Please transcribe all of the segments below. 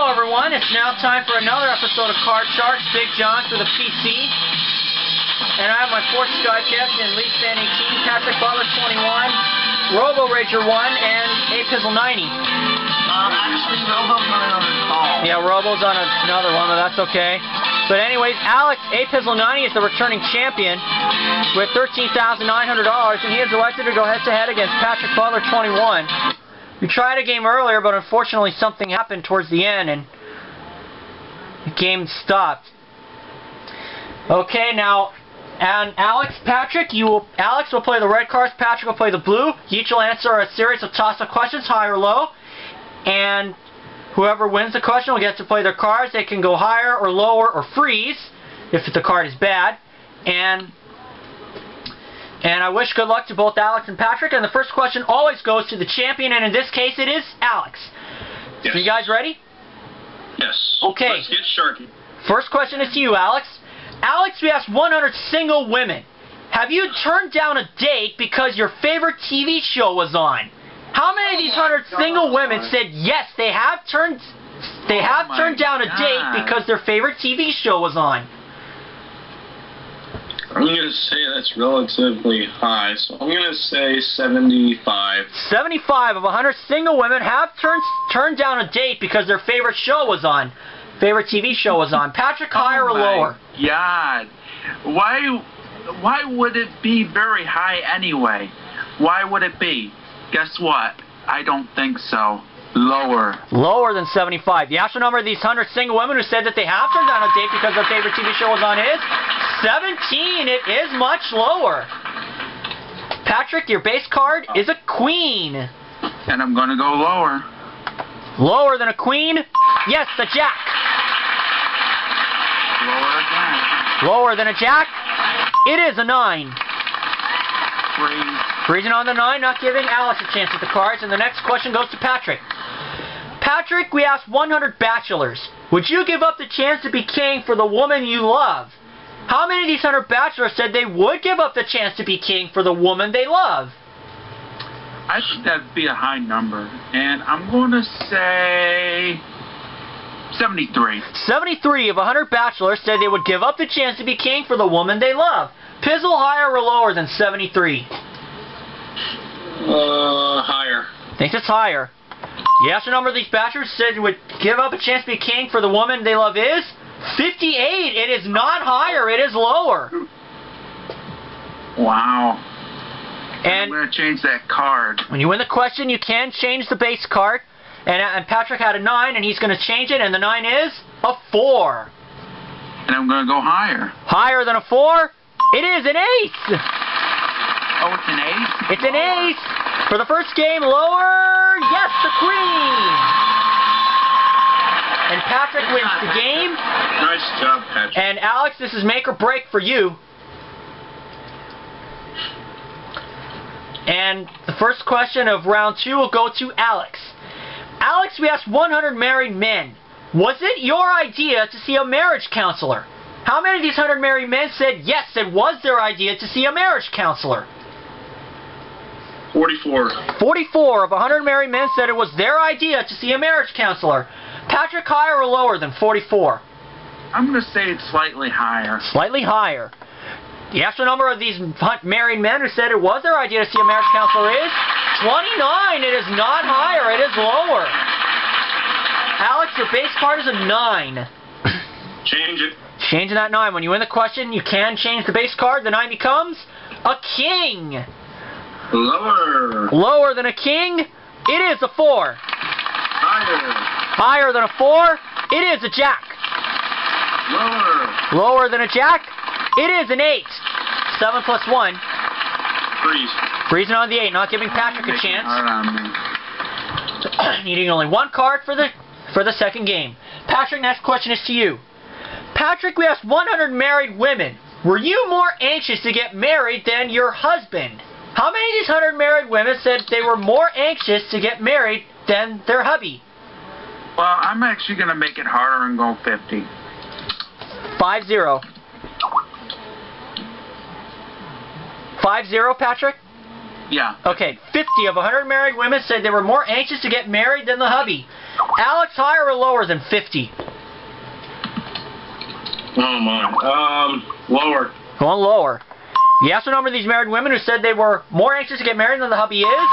Hello everyone, it's now time for another episode of Card Sharks BigJon for the PC. And I have my fourth Skycast in LeafSpan18, PatrickButler21, RoboRager1, and APizzle90. Actually, Robo's on another call. Yeah, Robo's on another one, but that's okay. But anyways, Alex, APizzle90 is the returning champion with $13,900, and he is elected to go head-to-head against PatrickButler21. We tried a game earlier, but unfortunately something happened towards the end, and the game stopped. Okay, now, and Alex will play the red cards, Patrick will play the blue. Each will answer a series of toss-up questions, high or low, and whoever wins the question will get to play their cards. They can go higher or lower or freeze if the card is bad. And I wish good luck to both Alex and Patrick. And the first question always goes to the champion, and in this case it is Alex. Yes. So you guys ready? Yes. Okay. Let's get sharky. First question is to you, Alex. Alex, we asked 100 single women. Have you turned down a date because your favorite TV show was on? How many of these 100 single women said yes, they have turned down a date because their favorite TV show was on? I'm going to say that's relatively high, so I'm going to say 75. 75 of 100 single women have turned down a date because their favorite show was on. Favorite TV show was on. Patrick, higher or lower? God. Why would it be very high anyway? Why would it be? Guess what? I don't think so. Lower. Lower than 75. The actual number of these 100 single women who said that they have turned down a date because their favorite TV show was on is 17. It is much lower. Patrick, your base card is a queen. And I'm going to go lower. Lower than a queen? Yes, the jack. Lower again. Lower than a jack? It is a 9. Freeze. Freezing on the 9, not giving Alex a chance at the cards. And the next question goes to Patrick. Patrick, we asked 100 bachelors. Would you give up the chance to be king for the woman you love? How many of these 100 bachelors said they would give up the chance to be king for the woman they love? I think that'd be a high number. And I'm going to say 73. 73 of 100 bachelors said they would give up the chance to be king for the woman they love. Pizzle, higher or lower than 73? Higher. Thinks it's higher. The actual number of these bachelors said would give up a chance to be king for the woman they love is 58. It is not higher, it is lower. Wow. And I'm going to change that card. when you win the question, you can change the base card. And Patrick had a 9, and he's going to change it, and the 9 is a 4. And I'm going to go higher. Higher than a 4? It is an ace! Oh, it's an ace? It's an ace! For the first game, lower, yes, the queen! And Patrick wins the game. Nice job, Patrick. And Alex, this is make or break for you. And the first question of round 2 will go to Alex. Alex, we asked 100 married men. Was it your idea to see a marriage counselor? How many of these 100 married men said yes, it was their idea to see a marriage counselor? 44. 44 of 100 married men said it was their idea to see a marriage counselor. Patrick, higher or lower than 44? I'm going to say it's slightly higher. Slightly higher. The actual number of these married men who said it was their idea to see a marriage counselor is 29. It is not higher, it is lower. Alex, your base card is a 9. Change it. Changing that 9. When you win the question, you can change the base card. The 9 becomes a king. Lower. Lower than a king? It is a 4. Higher. Higher than a 4? It is a jack. Lower. Lower than a jack? It is an 8. 7 plus 1. Freeze. Freezing on the 8, not giving Patrick a chance. Hard on me. Needing only 1 card for the second game. Patrick, next question is to you. Patrick, we asked 100 married women. Were you more anxious to get married than your husband? How many of these 100 married women said they were more anxious to get married than their hubby? Well, I'm actually going to make it harder and go 50. 5-0. 5-0, Patrick? Yeah. Okay, 50 of 100 married women said they were more anxious to get married than the hubby. Alex, higher or lower than 50? Oh my. Lower. Going lower. You asked the number of these married women who said they were more anxious to get married than the hubby is.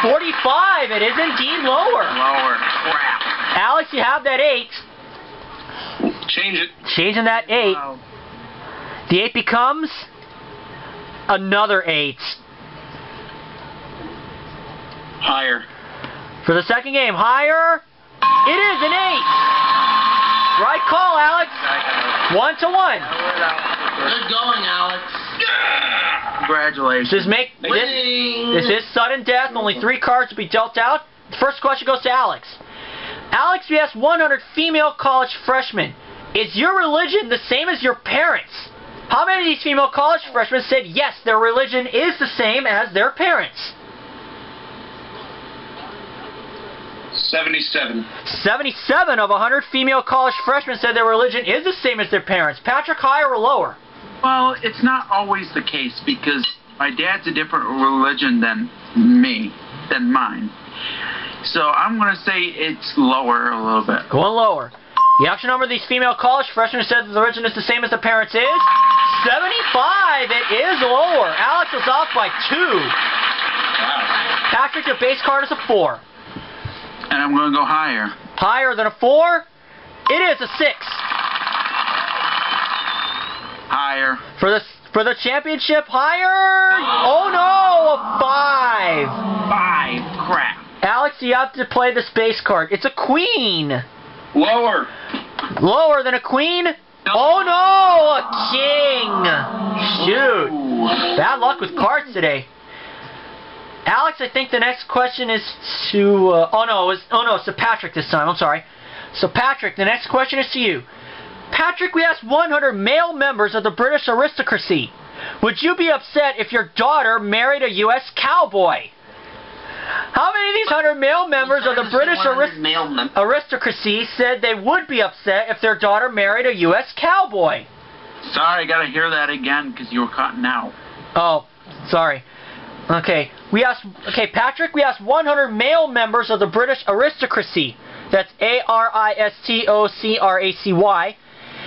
45. It is indeed lower. Lower. Crap. Alex, you have that 8. Change it. Changing that 8. Wow. The 8 becomes another 8. Higher. For the second game, higher. It is an 8. Right call, Alex. 1 to 1. Good going, Alex. Congratulations. This is sudden death. Only 3 cards to be dealt out. The first question goes to Alex. Alex, we asked 100 female college freshmen, is your religion the same as your parents? How many of these female college freshmen said yes, their religion is the same as their parents? 77. 77 of 100 female college freshmen said their religion is the same as their parents. Patrick, higher or lower? Well, it's not always the case because my dad's a different religion than mine. So I'm going to say it's lower a little bit. Going lower. The actual number of these female college freshmen who said the religion is the same as their parents is 75. It is lower. Alex is off by 2. Wow. Patrick, your base card is a 4. And I'm going to go higher. Higher than a 4? It is a 6. Higher. For the championship, higher? Oh no, a 5. 5. Crap. Alex, you have to play this base card. It's a queen. Lower. Lower than a queen? Oh no, a king. Shoot. Bad luck with cards today. Alex, I think the next question is to it's to Patrick this time. I'm sorry. So Patrick, the next question is to you. Patrick, we asked 100 male members of the British aristocracy. Would you be upset if your daughter married a U.S. cowboy? How many of these 100 male members of the British aristocracy said they would be upset if their daughter married a U.S. cowboy? Sorry, I got to hear that again because you were cutting out. Oh, sorry. Okay, Patrick, we asked 100 male members of the British aristocracy. That's aristocracy.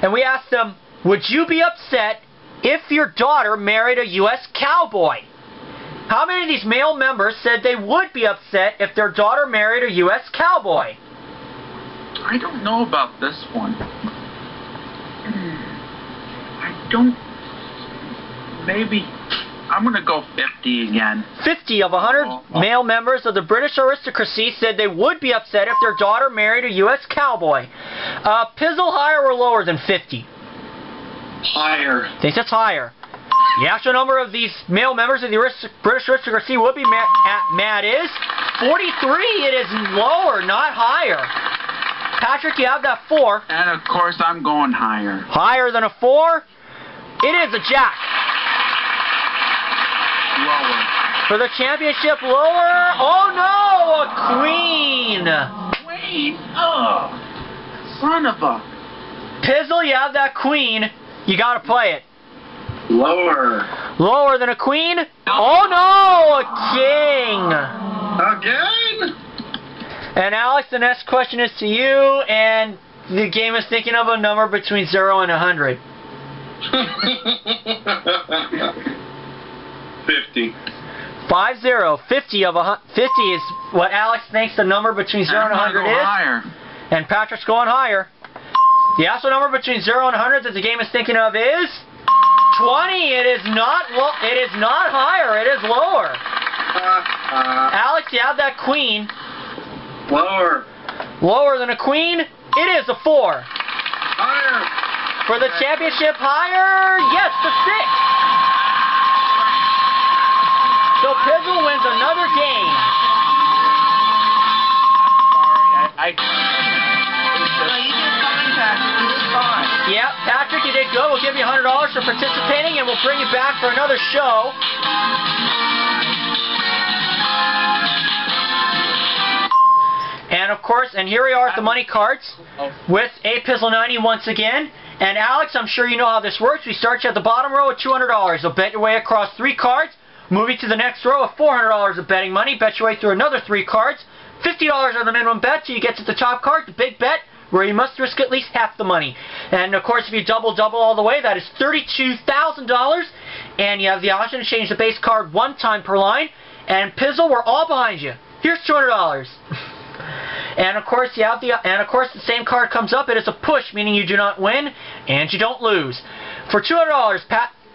And we asked them, would you be upset if your daughter married a U.S. cowboy? How many of these male members said they would be upset if their daughter married a U.S. cowboy? I don't know about this one. Maybe. I'm going to go 50 again. 50 of 100 male members of the British aristocracy said they would be upset if their daughter married a U.S. cowboy. Pizzle, higher or lower than 50? Higher. Thinks it's higher. The actual number of these male members of the British aristocracy would be mad is 43. It is lower, not higher. Patrick, you have that 4. And of course, I'm going higher. Higher than a 4? It is a jack. Lower. For the championship, lower. Oh no, a queen. Queen? Oh, son of a. Pizzle, you have that queen. You got to play it. Lower. Lower than a queen? Oh no, a king. Again? And Alex, the next question is to you, and the game is thinking of a number between 0 and 100. 50. 50. 50 is what Alex thinks the number between 0 and 100 is. Higher. And Patrick's going higher. The actual number between 0 and 100 that the game is thinking of is 20. It is not higher. It is lower. Alex, you have that queen. Lower. Lower than a queen? It is a 4. Higher. For the championship, higher? Yes, the 6. So Pizzle wins another game. I'm sorry. You did fine, Patrick. You did fine. Yep, Patrick, you did good. We'll give you $100 for participating, and we'll bring you back for another show. And of course, and here we are at the money cards with APizzle90 once again. And Alex, I'm sure you know how this works. We start you at the bottom row with $200. You'll bet your way across 3 cards. Move you to the next row with $400 of betting money. Bet your way through another 3 cards. $50 are the minimum bet till you get to the top card, the big bet, where you must risk at least half the money. And of course, if you double all the way, that is $32,000. And you have the option to change the base card one time per line. And Pizzle, we're all behind you. Here's $200. And of course, the same card comes up. It is a push, meaning you do not win and you don't lose. For $200,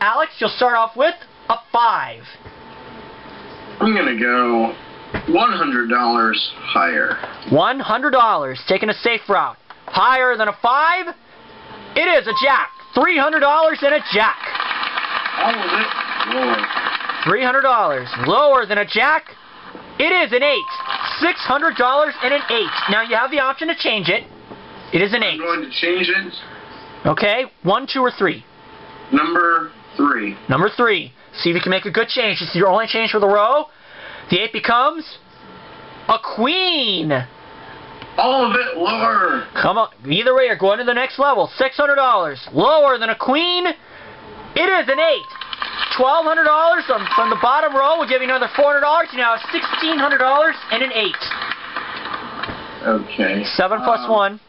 Alex, you'll start off with a 5. I'm gonna go $100 higher. $100, taking a safe route. Higher than a 5, it is a jack. $300 and a jack. All of it lower. $300. Lower than a jack, it is an 8. $600 and an 8. Now you have the option to change it. It is an 8. I'm going to change it. Okay, 1, 2, or 3. Number 3. Number 3. See if you can make a good change. This is your only change for the row. The 8 becomes a queen. All of it lower. Come on. Either way, you're going to the next level. $600. Lower than a queen. It is an 8. $1,200 from the bottom row. We'll give you another $400. You now have $1,600 and an 8. Okay. 7 plus 1.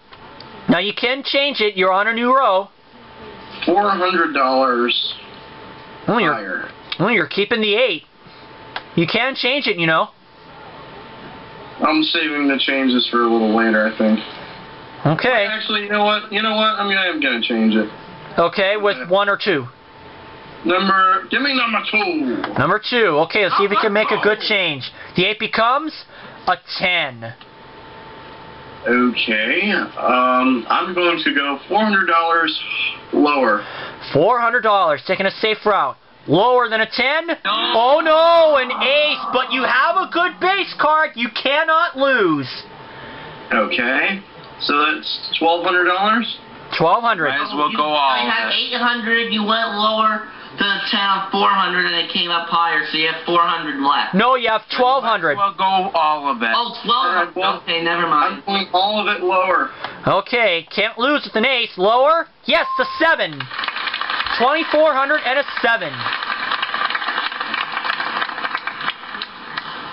Now you can change it. You're on a new row. $400 higher. Well, you're keeping the 8. You can change it, you know. I'm saving the changes for a little later, I think. Okay. Actually, you know what? I'm gonna change it. Okay, with 1 or 2. Give me number 2. Number 2. Okay, let's see if we can make a good change. The 8 becomes a 10. Okay. I'm going to go $400 lower. $400, taking a safe route. Lower than a 10? No. Oh no, an ace, but you have a good base card. You cannot lose. Okay. So that's $1,200? $1,200. Might as well go all. I had 800, you went lower to the 10 on 400, and it came up higher, so you have 400 left. No, you have 1,200. Might as well go all of it. Oh, 1,200. Well, okay, never mind. I'm going all of it lower. Okay, can't lose with an ace. Lower? Yes, the 7. 2,400 and a 7.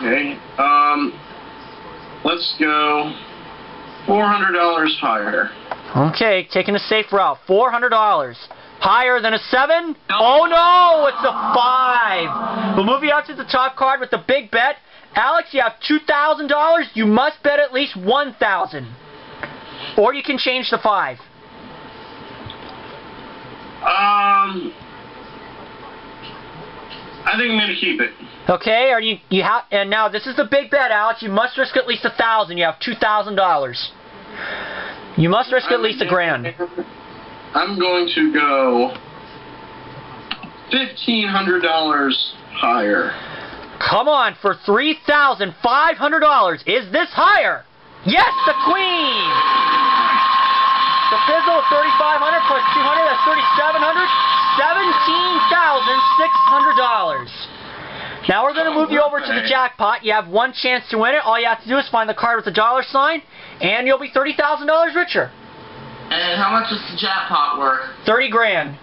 Okay. Let's go $400 higher. Okay, taking a safe route. $400. Higher than a 7? Oh no, it's a 5. We'll move you out to the top card with the big bet. Alex, you have $2,000. You must bet at least $1,000. Or you can change the 5. I think I'm gonna keep it. Okay, and now this is the big bet, Alex. You must risk at least $1,000. You have $2,000. You must risk at least $1,000. I'm going to go $1,500 higher. Come on, for $3,500. Is this higher? Yes, the queen. The Pizzle of $3,500 plus $200, that's $3,700. $17,600. Now we're going to move you over to the jackpot. You have one chance to win it. All you have to do is find the card with the $sign, and you'll be $30,000 richer. And how much is the jackpot worth? 30 grand.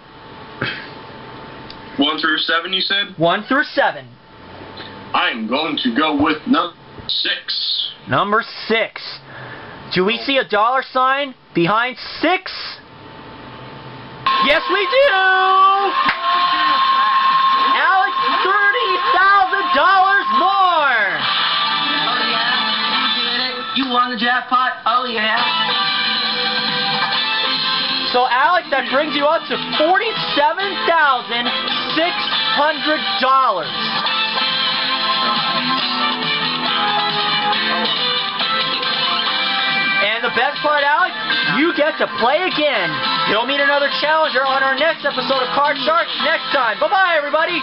1 through 7, you said? 1 through 7. I'm going to go with number 6. Number 6. Do we see a $sign behind 6? Yes, we do! Alex, $30,000 more! Oh, yeah? You did it? You won the jackpot? Oh, yeah? So, Alex, that brings you up to $47,600. And the best part, Alex, you get to play again. You'll meet another challenger on our next episode of Card Sharks next time. Bye-bye, everybody.